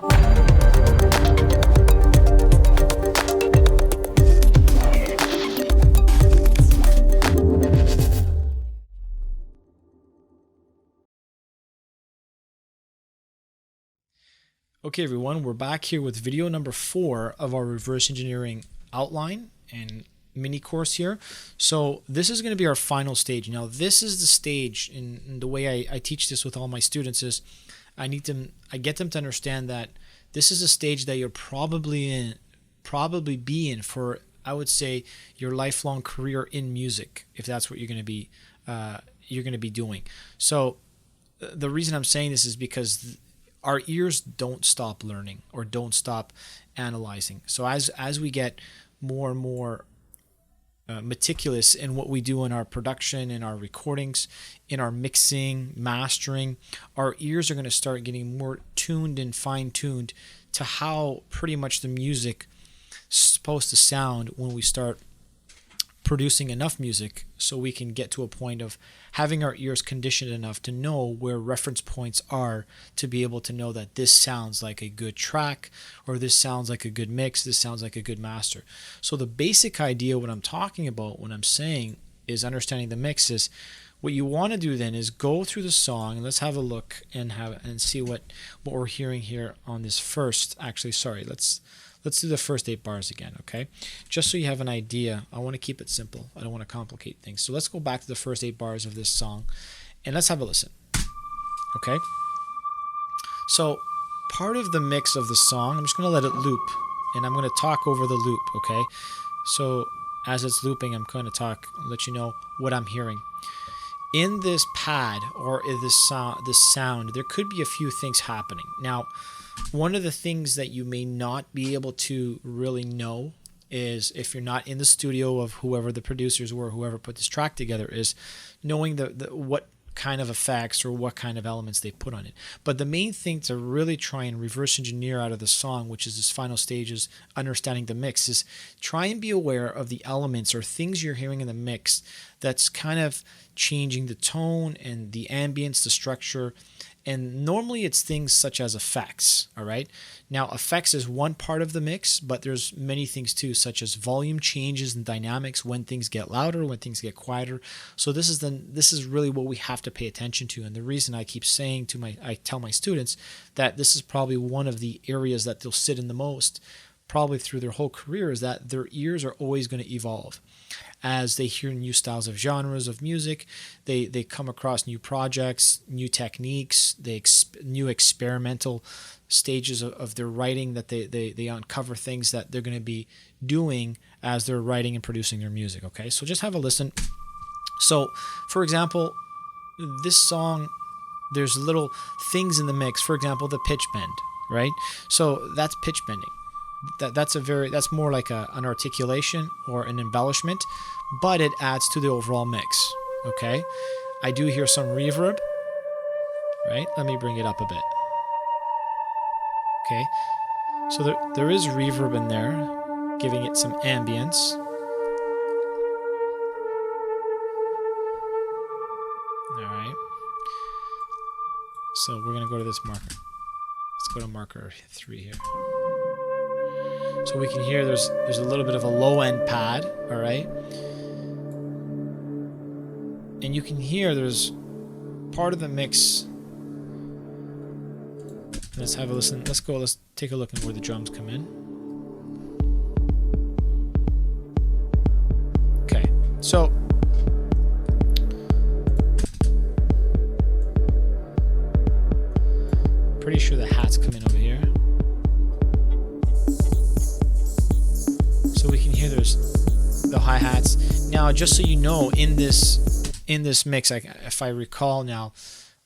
Okay everyone, we're back here with video number 4 of our reverse engineering outline and mini course here. So this is going to be our final stage. Now this is the stage, in the way I teach this with all my students is I get them to understand that this is a stage that you're probably be in for, I would say, your lifelong career in music, if that's what you're going to be doing. So the reason I'm saying this is because our ears don't stop learning or don't stop analyzing. So as we get more and more meticulous in what we do in our production, in our recordings, in our mixing, mastering, our ears are going to start getting more tuned and fine-tuned to how pretty much the music is supposed to sound when we start producing enough music so we can get to a point of having our ears conditioned enough to know where reference points are to be able to know that this sounds like a good track, or this sounds like a good mix, this sounds like a good master. So the basic idea, what I'm talking about when I'm saying is understanding the mixes, what you want to do then is go through the song, and let's have a look and see what we're hearing here on this first. Actually, sorry, let's do the first 8 bars again, okay? Just so you have an idea. I want to keep it simple. I don't want to complicate things. So let's go back to the first 8 bars of this song, and let's have a listen, okay? So part of the mix of the song, I'm just going to let it loop, and I'm going to talk over the loop, okay? So as it's looping, I'm going to let you know what I'm hearing. In this pad, or in this sound, there could be a few things happening. Now, one of the things that you may not be able to really know is, if you're not in the studio of whoever the producers were, whoever put this track together, is knowing what kind of effects or what kind of elements they put on it. But the main thing to really try and reverse engineer out of the song, which is this final stage, is understanding the mix, is try and be aware of the elements or things you're hearing in the mix that's kind of changing the tone and the ambience, the structure. And normally it's things such as effects, all right? Now, effects is one part of the mix, but there's many things too, such as volume changes and dynamics, when things get louder, when things get quieter. So this is really what we have to pay attention to. And the reason I keep saying I tell my students that this is probably one of the areas that they'll sit in the most, probably through their whole career, is that their ears are always going to evolve. As they hear new styles of genres of music, they come across new projects, new techniques, new experimental stages of their writing, that they uncover things that they're going to be doing as they're writing and producing their music, okay? So just have a listen. So, for example, this song, there's little things in the mix. For example, the pitch bend, right? So that's pitch bending. That's more like an articulation or an embellishment, but it adds to the overall mix, okay? I do hear some reverb, right? Let me bring it up a bit. Okay, so there is reverb in there, giving it some ambience. All right. So we're gonna go to this marker. Let's go to marker 3 here. So we can hear there's a little bit of a low end pad, all right? And you can hear there's part of the mix. Let's have a listen. Let's take a look at where the drums come in. Okay, so pretty sure the hats come in over here. So we can hear there's the hi-hats. Now, just so you know, in this mix, if I recall now,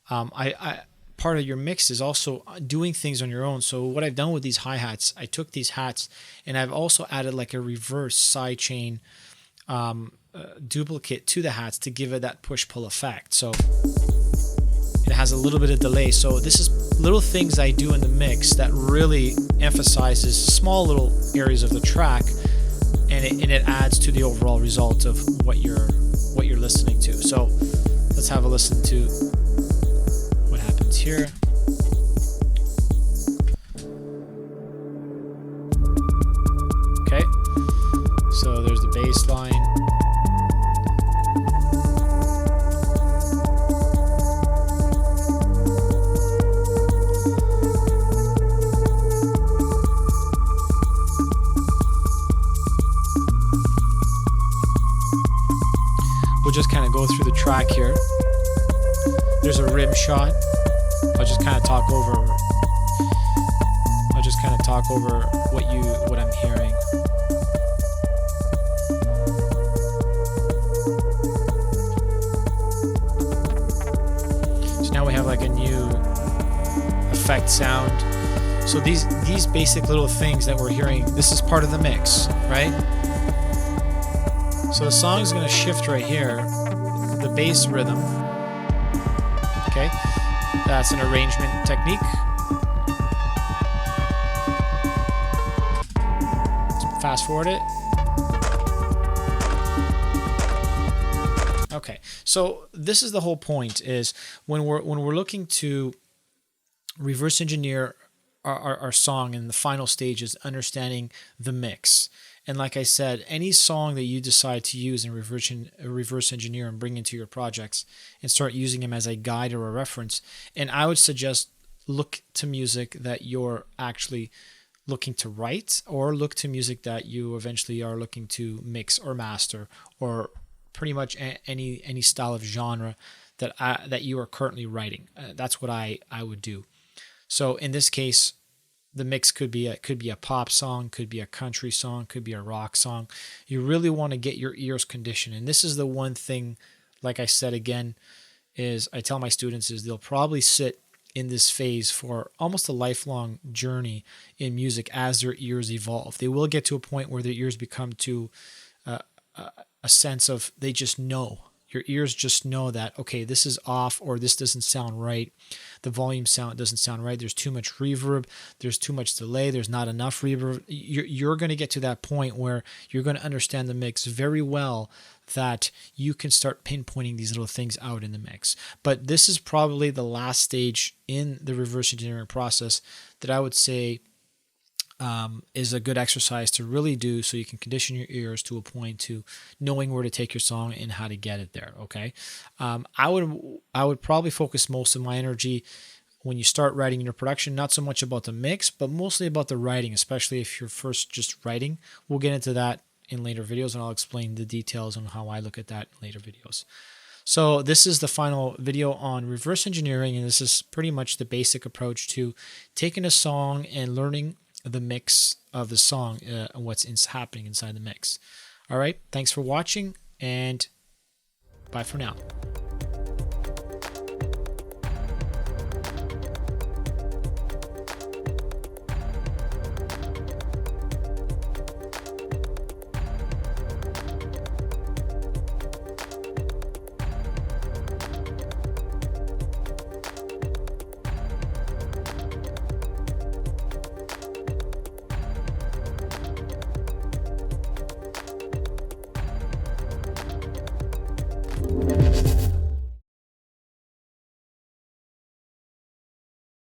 part of your mix is also doing things on your own. So what I've done with these hi-hats, I took these hats and I've also added like a reverse sidechain duplicate to the hats to give it that push-pull effect. So it has a little bit of delay. So this is little things I do in the mix that really emphasizes small little areas of the track, and it adds to the overall result of what you're listening to. So let's have a listen to what happens here. bass line. We'll just kind of go through the track here. There's a rim shot. I'll just kind of talk over what I'm hearing. So now we have like a new effect sound. So these basic little things that we're hearing, this is part of the mix, right? So the song is going to shift right here, the bass rhythm. Okay, that's an arrangement technique. Let's fast forward it. Okay, so this is the whole point: is when we're looking to reverse engineer our song in the final stages, understanding the mix. And like I said, any song that you decide to use and reverse engineer and bring into your projects and start using them as a guide or a reference. And I would suggest look to music that you're actually looking to write, or look to music that you eventually are looking to mix or master, or pretty much any style of genre that you are currently writing. That's what I would do. So in this case, the mix could be a pop song, could be a country song, could be a rock song. You really want to get your ears conditioned. And this is the one thing, like I said again, is I tell my students is they'll probably sit in this phase for almost a lifelong journey in music as their ears evolve. They will get to a point where their ears become to a sense of they just know. Your ears just know that, okay, this is off, or this doesn't sound right. The volume doesn't sound right. There's too much reverb. There's too much delay. There's not enough reverb. You're going to get to that point where you're going to understand the mix very well, that you can start pinpointing these little things out in the mix. But this is probably the last stage in the reverse engineering process that I would say is a good exercise to really do, so you can condition your ears to a point to knowing where to take your song and how to get it there. Okay, I would probably focus most of my energy when you start writing your production, not so much about the mix, but mostly about the writing, especially if you're first just writing. We'll get into that in later videos, and I'll explain the details on how I look at that in later videos. So this is the final video on reverse engineering, and this is pretty much the basic approach to taking a song and learning the mix of the song, what's happening inside the mix. All right, thanks for watching, and bye for now.